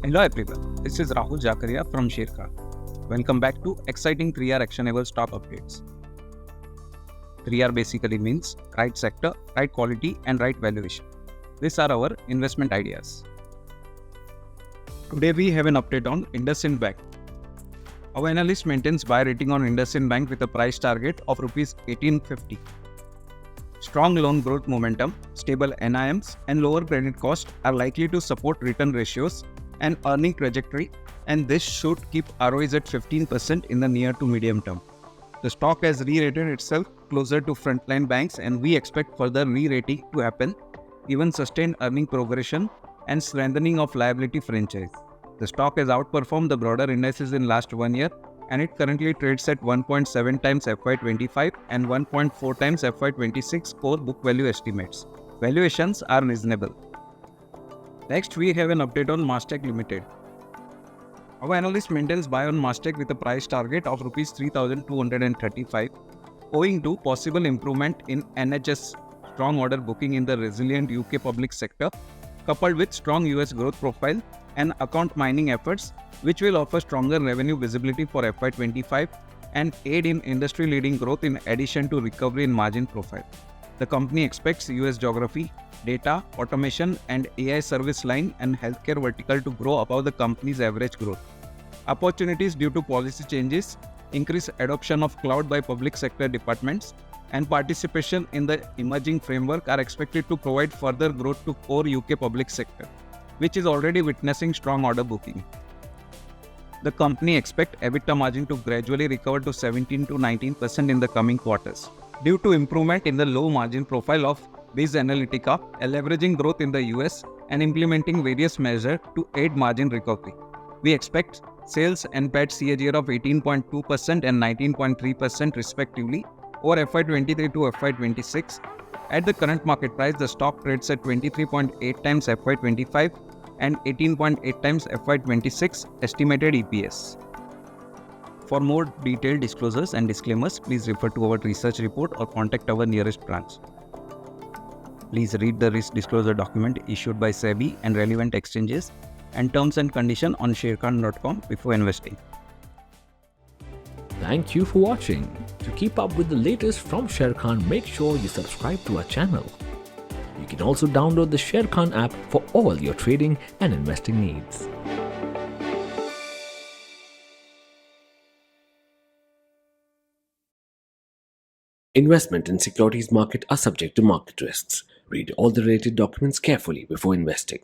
Hello everyone, this is Rahul Jakaria from Sharekhan. Welcome back to exciting 3R actionable stock updates. 3R basically means right sector, right quality and right valuation. These are our investment ideas. Today we have an update on IndusInd Bank. Our analyst maintains buy rating on IndusInd Bank with a price target of Rs 1850. Strong loan growth momentum, stable NIMs and lower credit cost are likely to support return ratios and earning trajectory, and this should keep ROEs at 15% in the near to medium term. The stock has re-rated itself closer to frontline banks and we expect further re-rating to happen given sustained earning progression and strengthening of liability franchise. The stock has outperformed the broader indices in last 1 year and it currently trades at 1.7 times FY25 and 1.4 times FY26 core book value estimates. Valuations are reasonable. Next, we have an update on Mastek Ltd. Our analyst maintains buy on Mastek with a price target of Rs 3,235, owing to possible improvement in NHS strong order booking in the resilient UK public sector, coupled with strong US growth profile and account mining efforts, which will offer stronger revenue visibility for FY25 and aid in industry-leading growth in addition to recovery in margin profile. The company expects US geography, data, automation and AI service line and healthcare vertical to grow above the company's average growth. Opportunities due to policy changes, increased adoption of cloud by public sector departments, and participation in the emerging framework are expected to provide further growth to core UK public sector, which is already witnessing strong order booking. The company expects EBITDA margin to gradually recover to 17 to 19% in the coming quarters, due to improvement in the low margin profile of Biz Analytica, leveraging growth in the US and implementing various measures to aid margin recovery. We expect sales and PAT CAGR of 18.2% and 19.3% respectively over FY23 to FY26. At the current market price, the stock trades at 23.8 times FY25 and 18.8 times FY26 estimated EPS. For more detailed disclosures and disclaimers, please refer to our research report or contact our nearest branch. Please read the risk disclosure document issued by SEBI and relevant exchanges and terms and conditions on sharekhan.com before investing. Thank you for watching. To keep up with the latest from Sharekhan, make sure you subscribe to our channel. You can also download the Sharekhan app for all your trading and investing needs. Investment in securities market are subject to market risks. Read all the related documents carefully before investing.